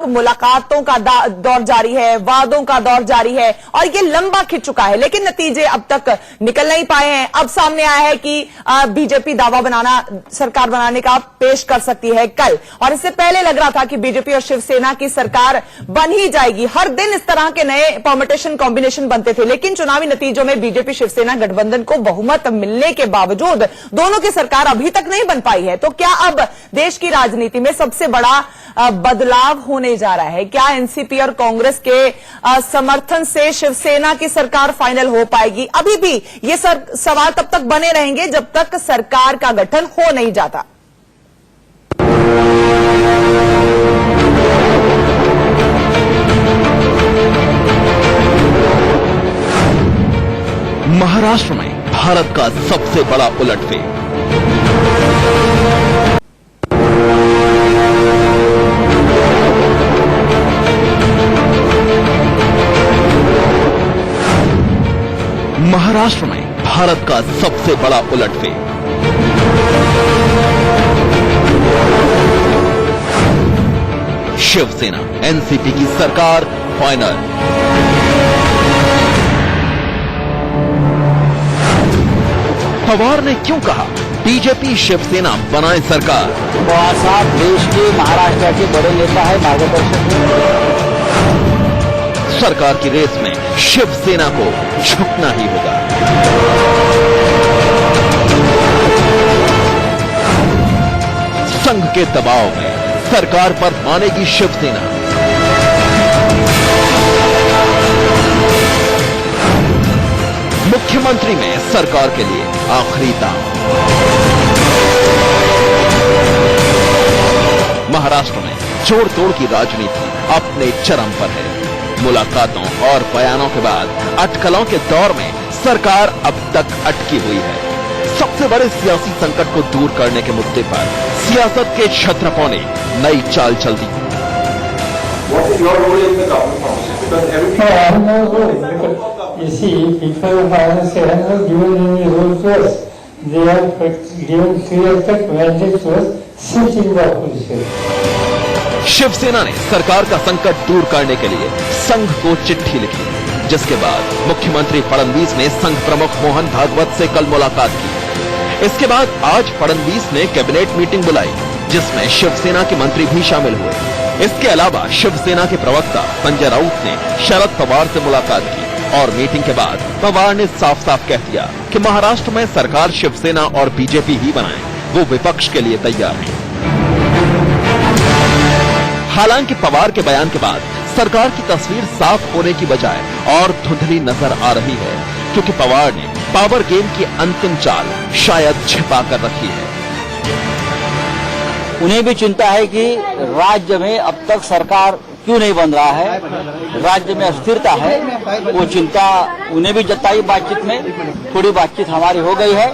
मुलाकातों का दौर जारी है, वादों का दौर जारी है और ये लंबा खिंच चुका है, लेकिन नतीजे अब तक निकल नहीं पाए हैं। अब सामने आया है कि बीजेपी दावा सरकार बनाने का पेश कर सकती है कल, और इससे पहले लग रहा था कि बीजेपी और शिवसेना की सरकार बन ही जाएगी। हर दिन इस तरह के नए परम्यूटेशन कॉम्बिनेशन बनते थे, लेकिन चुनावी नतीजों में बीजेपी शिवसेना गठबंधन को बहुमत मिलने के बावजूद दोनों की सरकार अभी तक नहीं बन पाई है। तो क्या अब देश की राजनीति में सबसे बड़ा बदलाव होने जा रहा है? क्या एनसीपी और कांग्रेस के समर्थन से शिवसेना की सरकार फाइनल हो पाएगी? अभी भी ये सवाल तब तक बने रहेंगे जब तक सरकार का गठन हो नहीं जाता। महाराष्ट्र में भारत का सबसे बड़ा उलटफेर। महाराष्ट्र में भारत का सबसे बड़ा उलटफेर। शिवसेना एनसीपी की सरकार फाइनल। पवार ने क्यों कहा बीजेपी शिवसेना बनाए सरकार? पवार साहब देश के महाराष्ट्र के बड़े नेता है, मार्गदर्शक है। सरकार की रेस में शिवसेना को झुकना ही होगा। संघ के दबाव में सरकार पर मानेगी शिवसेना। मुख्यमंत्री में सरकार के लिए आखिरी दांव। महाराष्ट्र में जोड़ तोड़ की राजनीति अपने चरम पर है। मुलाकातों और बयानों के बाद अटकलों के दौर में सरकार अब तक अटकी हुई है। सबसे बड़े सियासी संकट को दूर करने के मुद्दे पर सियासत के क्षत्रपों ने नई चाल चल दी। शिवसेना ने सरकार का संकट दूर करने के लिए संघ को चिट्ठी लिखी, जिसके बाद मुख्यमंत्री फडणवीस ने संघ प्रमुख मोहन भागवत से कल मुलाकात की। इसके बाद आज फडणवीस ने कैबिनेट मीटिंग बुलाई, जिसमें शिवसेना के मंत्री भी शामिल हुए। इसके अलावा शिवसेना के प्रवक्ता संजय राउत ने शरद पवार से मुलाकात की और मीटिंग के बाद पवार ने साफ साफ कह दिया कि महाराष्ट्र में सरकार शिवसेना और बीजेपी ही बनाए, वो विपक्ष के लिए तैयार है। हालांकि पवार के बयान के बाद सरकार की तस्वीर साफ होने की बजाय और धुंधली नजर आ रही है, क्योंकि पवार ने पावर गेम की अंतिम चाल शायद छिपा कर रखी है। उन्हें भी चिंता है कि राज्य में अब तक सरकार क्यों नहीं बन रहा है, राज्य में अस्थिरता है। वो चिंता उन्हें भी जताई बातचीत में। थोड़ी बातचीत हमारी हो गई है,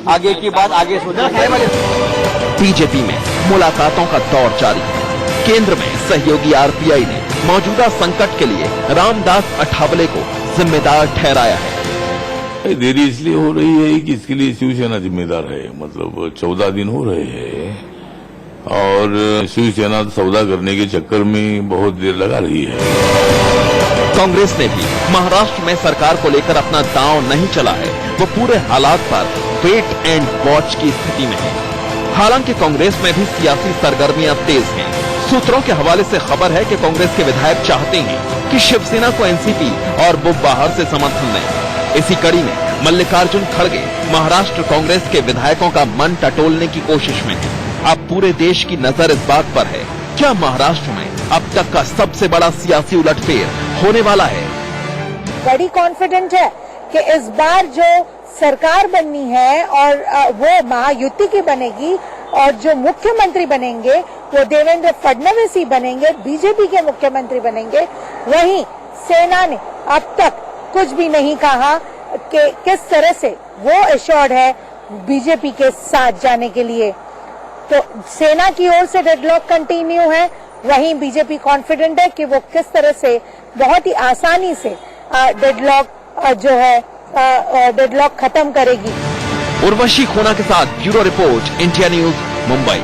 आगे की बात आगे सोचा। बीजेपी में मुलाकातों का दौर जारी है। केंद्र में सहयोगी आरपीआई ने मौजूदा संकट के लिए रामदास अठावले को जिम्मेदार ठहराया है। देरी इसलिए हो रही है कि इसके लिए शिवसेना जिम्मेदार है। मतलब 14 दिन हो रहे हैं और शिवसेना सौदा करने के चक्कर में बहुत देर लगा रही है। कांग्रेस ने भी महाराष्ट्र में सरकार को लेकर अपना दांव नहीं चला है। वो पूरे हालात पर वेट एंड वॉच की स्थिति में है। हालांकि कांग्रेस में भी सियासी सरगर्मियां तेज हैं। सूत्रों के हवाले से खबर है कि कांग्रेस के विधायक चाहते हैं कि शिवसेना को एनसीपी और वो बाहर से समर्थन दें। इसी कड़ी में मल्लिकार्जुन खड़गे महाराष्ट्र कांग्रेस के विधायकों का मन टटोलने की कोशिश में है। अब पूरे देश की नजर इस बात पर है, क्या महाराष्ट्र में अब तक का सबसे बड़ा सियासी उलटफेर होने वाला है? बड़ी कॉन्फिडेंट है कि इस बार जो सरकार बननी है और वो महायुति की बनेगी और जो मुख्यमंत्री बनेंगे वो देवेंद्र फडणवीस ही बनेंगे, बीजेपी के मुख्यमंत्री बनेंगे। वहीं सेना ने अब तक कुछ भी नहीं कहा कि किस तरह से वो एश्योर्ड है बीजेपी के साथ जाने के लिए। तो सेना की ओर से डेडलॉक कंटिन्यू है, वहीं बीजेपी कॉन्फिडेंट है कि वो किस तरह से बहुत ही आसानी से डेडलॉक खत्म करेगी। उर्वशी खोना के साथ bureau report, India news, Mumbai.